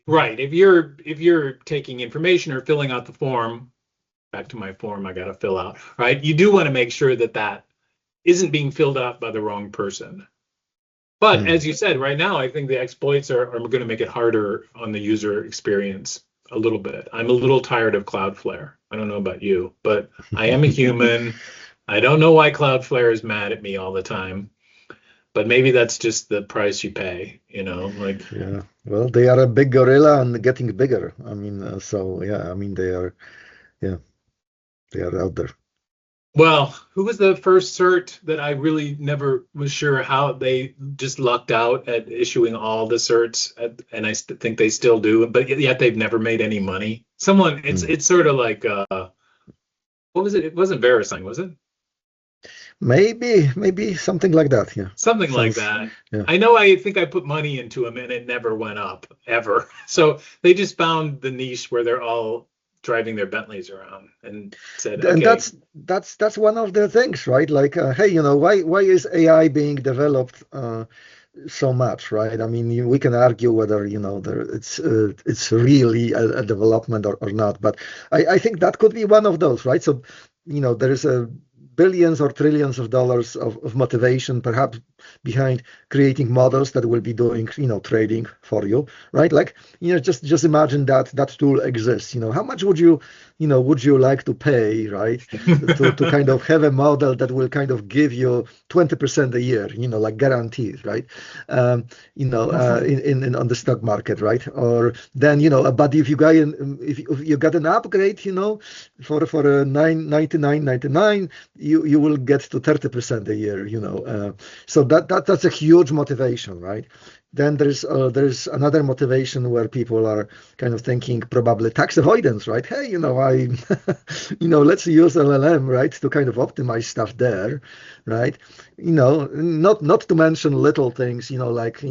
right, if you're taking information or filling out the form, back to my form I got to fill out, right? You do want to make sure that isn't being filled out by the wrong person. But as you said, right now, I think the exploits are going to make it harder on the user experience a little bit. I'm a little tired of Cloudflare. I don't know about you, but I am a human. I don't know why Cloudflare is mad at me all the time, but maybe that's just the price you pay, like. Yeah, well, they are a big gorilla and getting bigger. I mean, they are out there. Well, who was the first cert that I really never was sure how they just lucked out at issuing all the certs, and I think they still do, but yet they've never made any money. Someone, it's sort of like, what was it? It wasn't VeriSign, was it? Maybe something like that. Yeah, something like that. Yeah. I think I put money into them and it never went up ever. So they just found the niche where they're all driving their Bentleys around and said, okay. And that's one of the things, right? Like, hey, why is AI being developed so much, right? I mean, we can argue whether it's really a development or not, but I think that could be one of those, right? So there is a billions or trillions of dollars of motivation perhaps behind creating models that will be doing trading for you, right? Like, just imagine that tool exists. How much would you like to pay, right, to kind of have a model that will kind of give you 20% a year, like guaranteed, right? In on the stock market, right? Or then but if you got an upgrade, for a 99.99, you will get to 30% a year, so that's a huge motivation, right? Then there's another motivation where people are kind of thinking probably tax avoidance, right? Hey, let's use LLM, right, to kind of optimize stuff there, right? Not to mention little things, like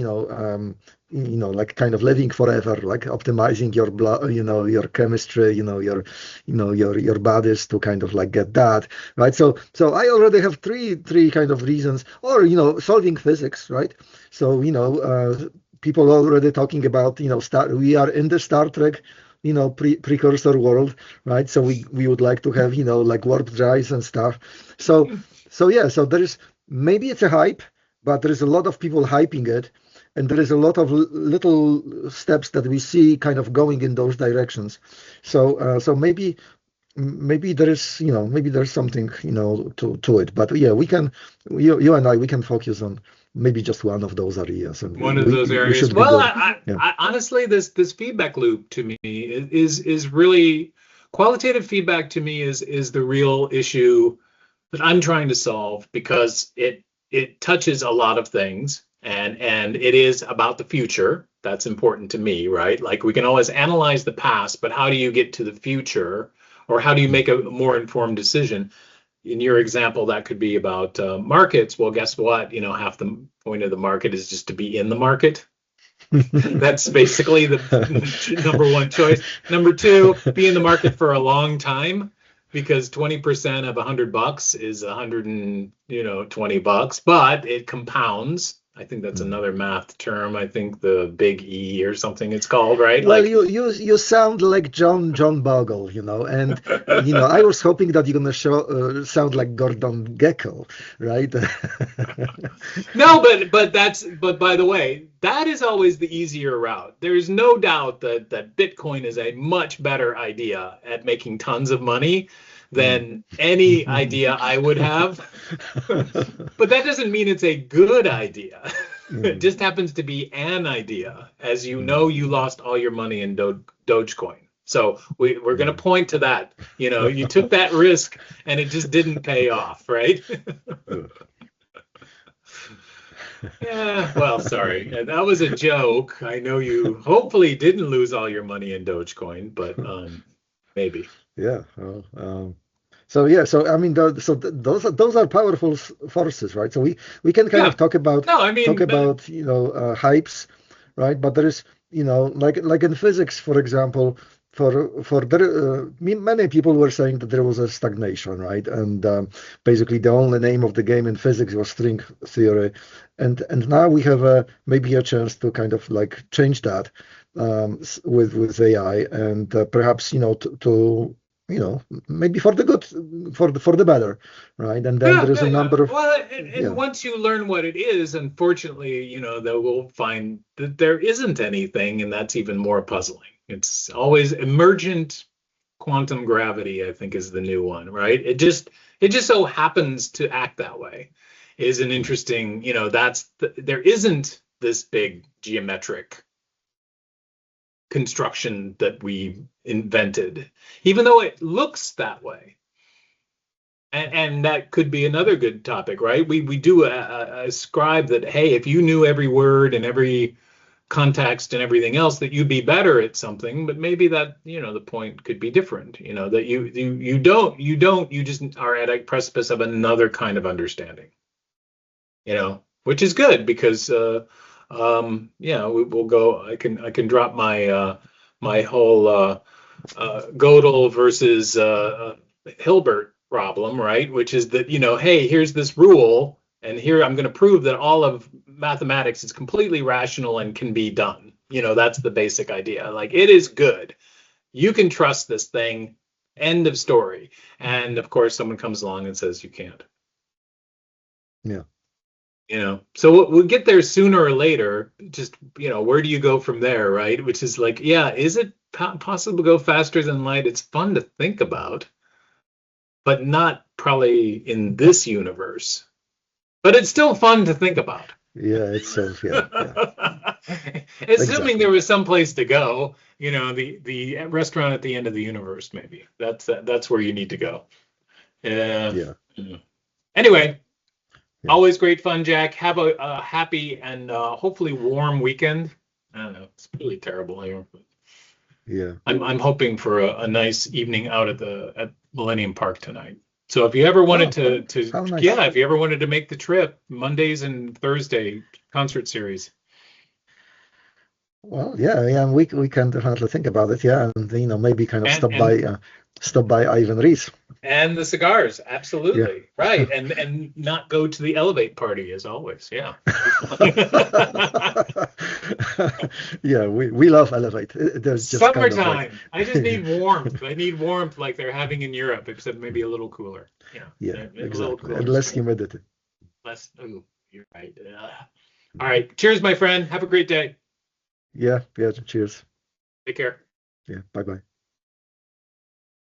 kind of living forever, like optimizing your blood, your chemistry, your bodies to kind of like get that, right? So I already have three kind of reasons, or solving physics, right? So people already talking about we are in the Star Trek precursor world, right? So we would like to have like warp drives and stuff. So there is, maybe it's a hype, but there is a lot of people hyping it. And there is a lot of little steps that we see kind of going in those directions. So maybe there is maybe there's something to it. But yeah, we can you and I, we can focus on maybe just one of those areas, and One of those we areas. should be Well, good. Yeah. I honestly, this feedback loop to me is really qualitative feedback to me is the real issue that I'm trying to solve because it touches a lot of things and it is about the future. That's important to me, right? Like we can always analyze the past, but how do you get to the future, or how do you make a more informed decision? In your example, that could be about markets. Well, guess what? You know, half the point of the market is just to be in the market. That's basically the number one choice. Number two, be in the market for a long time, because 20% of $100 is 120 bucks, but it compounds. I think that's another math term. I think the big E or something it's called, right? Well, Like, you sound like John Bogle, and I was hoping that you're gonna sound like Gordon Gekko, right? no, but by the way, that is always the easier route. There's no doubt that Bitcoin is a much better idea at making tons of money than any idea I would have. But that doesn't mean it's a good idea. It just happens to be an idea. As you know, you lost all your money in Dogecoin. So we're going to point to that. You took that risk and it just didn't pay off, right? Yeah, well, sorry. That was a joke. I know you hopefully didn't lose all your money in Dogecoin, but maybe. Yeah. Well, so I mean, those are powerful forces, right? So we can kind Yeah. of talk about No, I mean, hypes, right? But there is, like in physics, for example, for there, many people were saying that there was a stagnation, right? And basically the only name of the game in physics was string theory, and now we have maybe a chance to kind of like change that with AI, and perhaps to maybe for the good, for the better, right? And then there is a number of well, and once you learn what it is, unfortunately, they will find that there isn't anything, and that's even more puzzling. It's always emergent quantum gravity, I think, is the new one, right? It just so happens to act that way. Is an interesting, there isn't this big geometric construction that we invented, even though it looks that way. And that could be another good topic, right? We do ascribe that, hey, if you knew every word and every context and everything else, that you'd be better at something. But maybe that, the point could be different, that you just are at a precipice of another kind of understanding, which is good because we'll go. I can drop my whole Gödel versus Hilbert problem, right? Which is that, hey, here's this rule, and here I'm going to prove that all of mathematics is completely rational and can be done. That's the basic idea. Like, it is good. You can trust this thing. End of story. And of course, someone comes along and says you can't. Yeah. So we'll get there sooner or later. Just, where do you go from there, right? Which is like, yeah, is it possible to go faster than light? It's fun to think about, but not probably in this universe. But it's still fun to think about. Yeah, it's yeah. Assuming Exactly. there was some place to go, the restaurant at the end of the universe, maybe. That's where you need to go. Yeah. Anyway. Yeah. Always great fun, Jack. Have a happy and hopefully warm weekend. I don't know. It's really terrible here. But Yeah. I'm hoping for a nice evening out at Millennium Park tonight. So if you ever wanted how nice. if you ever wanted to make the trip, Mondays and Thursday concert series. Well, yeah, we can definitely think about it, yeah, and maybe kind of stop by Ivan Reis. And the cigars, absolutely. Yeah. Right. And not go to the Elevate party as always. Yeah. Yeah, we love Elevate. There's just summertime. Kind of I just need warmth. I need warmth like they're having in Europe, except maybe a little cooler. Yeah, a exactly. Cooler. And less humidity. Oh, you're right. All right. Cheers, my friend. Have a great day. Yeah, cheers. Take care. Yeah, bye-bye.